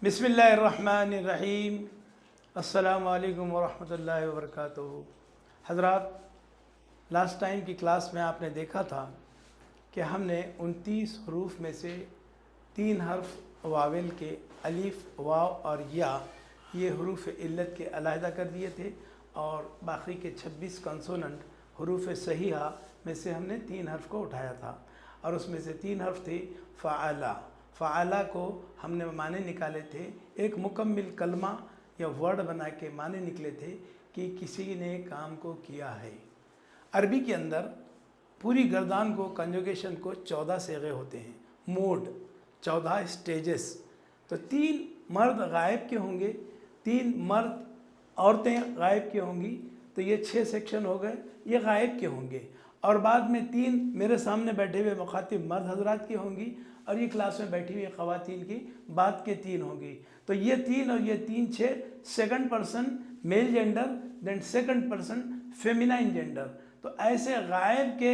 बिस्मिल्लाहिर्रहमानिर्रहीम। अस्सलामु अलैकुम वरहमतुल्लाहि वबरकातुहू। हज़रात, लास्ट टाइम की क्लास में आपने देखा था कि हमने 29 हरूफ में से 3 हर्फ वाविल के अलिफ, वाव और या ये हरूफ इल्लत के अलहदा कर दिए थे और बाकी के 26 कंसोनेंट हरूफ सहीहा में से हमने 3 हर्फ को उठाया था और उसमें से 3 हर्फ थे फ़अला। फ़अला को हमने माने निकाले थे, एक मुकम्मिल कलमा या वर्ड बना के माने निकले थे कि किसी ने काम को किया है। अरबी के अंदर पूरी गर्दान को, कंजुगेशन को 14 सेगे होते हैं, मोड 14 स्टेजेस। तो 3 मर्द गायब के होंगे, 3 मर्द औरतें गायब की होंगी, तो ये 6 सेक्शन हो गए, ये गायब के होंगे। और बाद में 3 मेरे सामने बैठे हुए मुखातिब मर्द हजरात की होंगी और ये क्लास में बैठी हुई ख़वातीन की बाद के 3 होंगी। तो ये 3 और ये 3 6, second person male gender, then second person feminine gender. तो ऐसे गायब के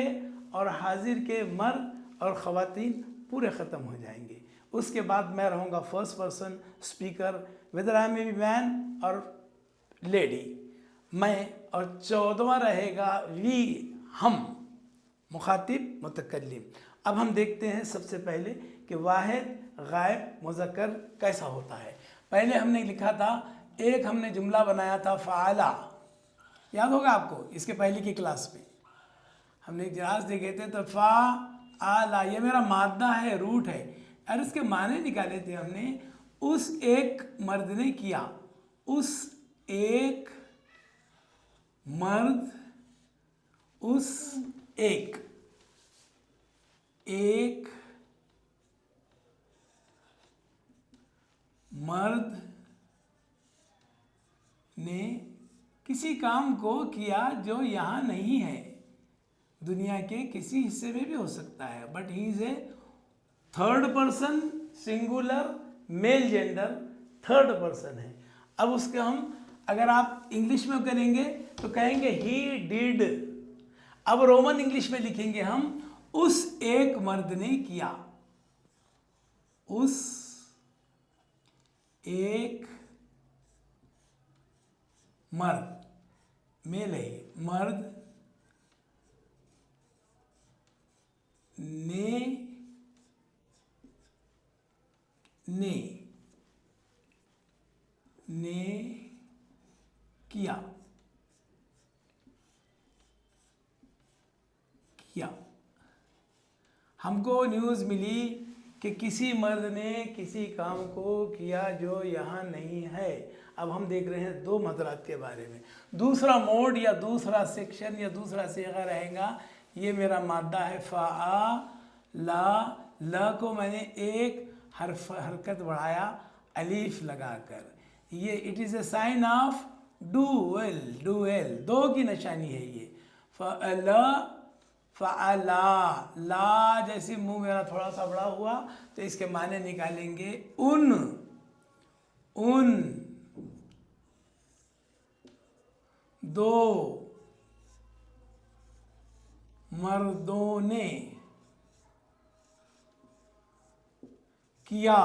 और हाजिर के मर्द और ख़वातीन पूरे ख़त्म हो जाएंगे। उसके बाद मैं रहूँगा first person speaker, whether I may be man और लेडी, मैं, और 14वां रहेगा वी, हम, मुखातिब मुतकल्लिम। अब हम देखते हैं सबसे पहले कि वाहिद गायब मुज़क्कर कैसा होता है। पहले हमने लिखा था, एक हमने जुमला बनाया था फ़अला, याद होगा आपको, इसके पहले की क्लास में हमने एक जहाज देखे थे। तो फ़अला ये मेरा मादा है, रूट है, और इसके माने निकाले थे हमने, उस एक मर्द ने किया, उस एक मर्द, उस एक मर्द ने किसी काम को किया जो यहाँ नहीं है, दुनिया के किसी हिस्से में भी हो सकता है, but he is a third person singular mail gender, third person है। अब उसके हम अगर आप इंग्लिश में करेंगे तो कहेंगे ही डिड। अब रोमन इंग्लिश में लिखेंगे हम, उस एक मर्द ने किया, उस एक मर्द, मेल है, मर्द ने किया हमको न्यूज़ मिली कि किसी मर्द ने किसी काम को किया जो यहाँ नहीं है। अब हम देख रहे हैं 2 मदरात के बारे में। दूसरा मोड या दूसरा सेक्शन या दूसरा सेगा रहेगा, ये मेरा मादा है फ़अला, ला को मैंने एक हरकत बढ़ाया अलीफ लगाकर, ये it is a sign of dual, dual 2 की निशानी है ये। फ़अला, फ़अला, ला जैसे मुंह मेरा थोड़ा सा बड़ा हुआ तो इसके माने निकालेंगे उन 2 मर्दों ने किया,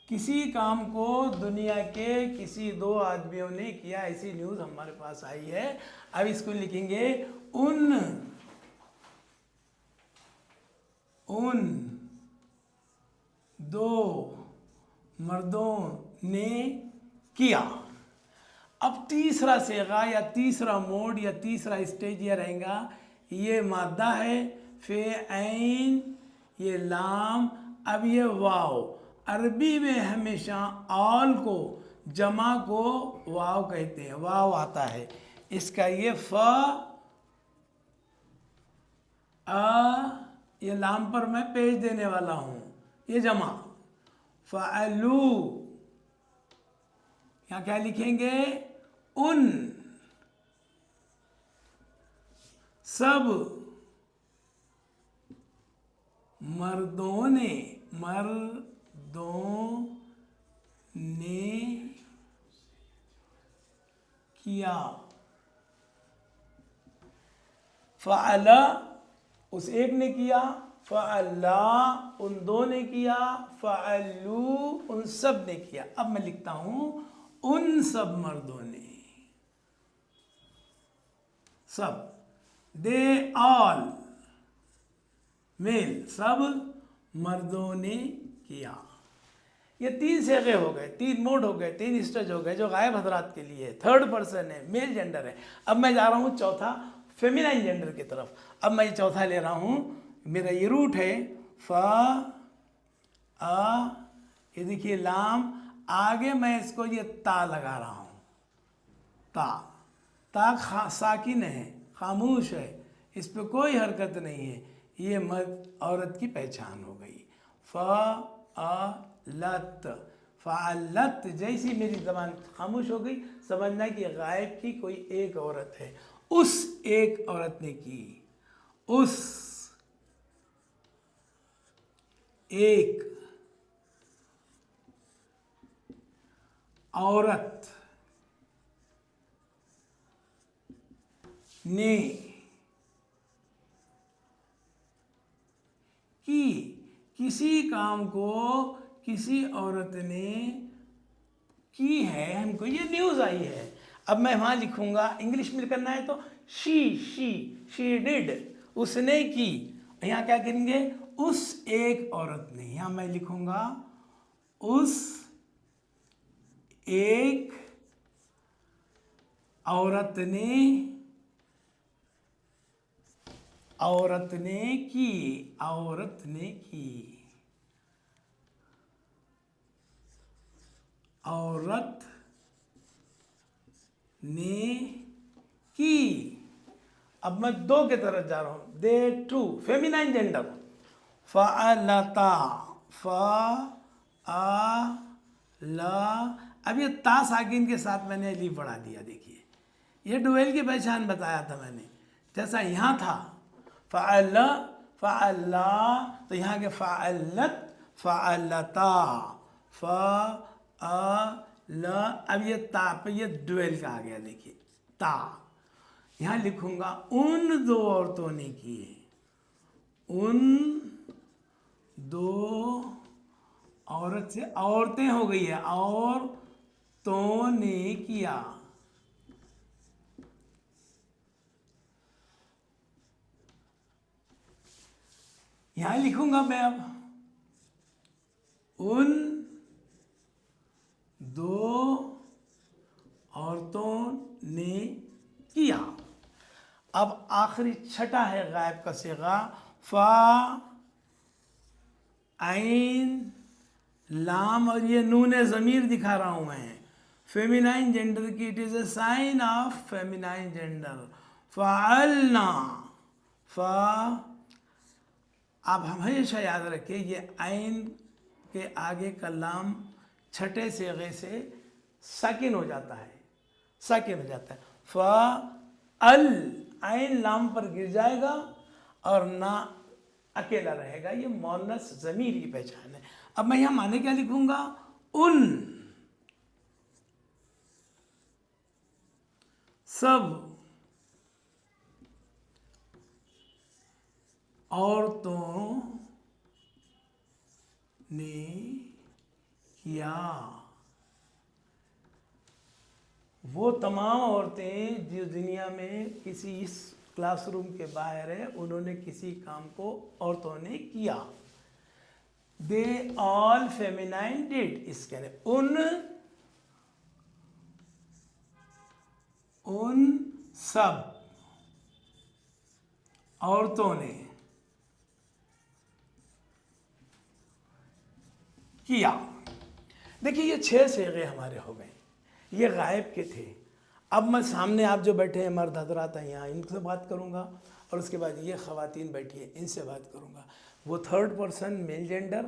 किसी काम को दुनिया के किसी 2 आदमियों ने किया, ऐसी न्यूज़ हमारे पास आई है। अब इसको लिखेंगे उन 2 मर्दों ने किया। अब तीसरा सेगा या तीसरा मोड या तीसरा स्टेज ये रहेगा, ये मादा है, फे ऐन, ये लाम, अब ये वाव। अरबी में हमेशा ऑल को, जमा को वाव कहते हैं, वाव आता है इसका, ये फ ये लाम पर मैं पेश देने वाला हूँ, ये जमा, फ़अलू, यहाँ क्या लिखेंगे, उन सब मर्दों ने किया। फ़अला उस एक ने किया, फ़अला उन दो ने किया, फ़अलू उन सब ने किया। अब मैं लिखता हूं उन सब मर्दों ने, सब, दे ऑल मेल, सब मर्दों ने किया। ये तीन सेगे हो गए, तीन मोड हो गए, तीन स्टेज हो गए जो गायब हजरात के लिए है। थर्ड पर्सन है, मेल जेंडर है। अब मैं जा रहा हूँ चौथा फेमिनाइन जेंडर की तरफ। अब मैं ये चौथा ले रहा हूँ, मेरा ये रूट है फ आ, ये देखिए लाम, आगे मैं इसको ये ता लगा रहा हूँ, ता, ता साकिन है, खामोश है, इस पे कोई हरकत नहीं है। ये मर्द औरत की पहचान हो गई। फ़अलत, फ़अलत जैसी मेरी ज़बान खामोश हो गई, समझना कि गायब की कोई एक औरत है, उस एक औरत ने की, उस एक औरत ने की, किसी काम को किसी औरत ने की है, हमको ये न्यूज़ आई है। अब मैं वहाँ लिखूँगा, इंग्लिश में करना है तो शी डिड, उसने की। यहाँ क्या करेंगे, उस एक औरत ने, यहाँ मैं लिखूँगा उस एक औरत ने, औरत ने की, औरत ने की, औरत ने की। अब मैं दो के तरफ जा रहा हूं, दे टू फेमिनाइन जेंडर, फ़अलता, फ़अला। अब ये ता साकिन के साथ मैंने अलीफ बढ़ा दिया। देखिए ये डुएल की पहचान बताया था मैंने, जैसा यहाँ था फ़अल फ़अला, तो यहाँ के फ़अलत फ़अलता, फ़अला। अब ये ता पे ये डुएल का आ गया। देखिए ता, यहाँ लिखूंगा उन दो औरतों ने किए, उन दो औरत से औरतें हो गई है, औरतों ने किया। यहां लिखूंगा मैं अब उन दो औरतों ने किया। अब आखिरी छठा है गायब का सेगा, फा आइन लाम, और ये नून ज़मीर दिखा रहा हूं मैं फेमिनाइन जेंडर की। It is a sign of feminine gender. फ़अलना, फ़ा, आप हमेशा याद रखिए ये आइन के आगे का लाम छठे सेगे से साकिन हो जाता है, साकिन हो जाता है। फ़अल, आइन लाम पर गिर जाएगा और ना अकेला रहेगा। ये मोनस ज़मीर की पहचान है। अब मैं यहाँ माने क्या लिखूंगा, उन सब औरतों ने किया। वो तमाम औरतें जो दुनिया में किसी इस क्लासरूम के बाहर है, उन्होंने किसी काम को औरतों ने किया। दे ऑल फेमिनाइन डिड, इसके लिए उन सब औरतों ने किया। देखिए ये 6 सेगे हमारे हो गए, ये गायब के थे। अब मैं सामने आप जो बैठे हैं मर्द हजरात हैं यहाँ, इनसे बात करूँगा, और उसके बाद ये ख़वातीन बैठी है, इनसे बात करूँगा। वो third person male gender,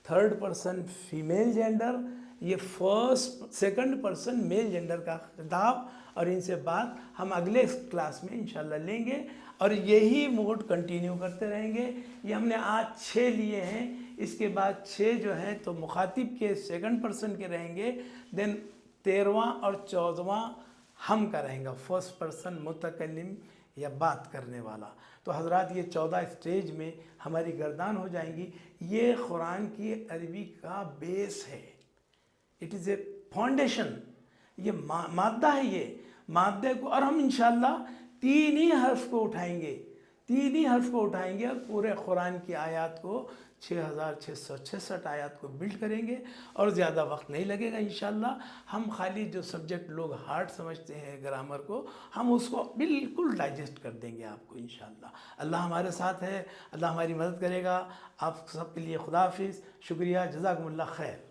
third person female gender, ये first second person male gender का खिताब, और इनसे बात हम अगले क्लास में इंशाल्लाह लेंगे, और यही मोड कंटिन्यू करते रहेंगे। ये हमने आज 6 लिए हैं, इसके बाद 6 जो हैं तो मुखातिब के सेकंड पर्सन के रहेंगे, देन 13वां और 14वां हम का रहेगा फर्स्ट पर्सन मुतकल्लिम या बात करने वाला। तो हज़रात ये 14 स्टेज में हमारी गर्दान हो जाएंगी। ये कुरान की अरबी का बेस है, इट इज़ ए फाउंडेशन, ये मादा है। ये मादे को, और हम इंशाअल्लाह 3 ही हर्फ को उठाएंगे, 3 ही हर्फ को उठाएंगे और पूरे कुरान की आयत को 6666 आयत को बिल्ड करेंगे और ज़्यादा वक्त नहीं लगेगा इंशाअल्लाह। हम खाली जो सब्जेक्ट लोग हार्ड समझते हैं ग्रामर को, हम उसको बिल्कुल डाइजेस्ट कर देंगे आपको इंशाअल्लाह। अल्लाह हमारे साथ है, अल्लाह हमारी मदद करेगा। आप सबके लिए खुदा हाफिज़, शुक्रिया, जज़ाकुमुल्लाह खैर।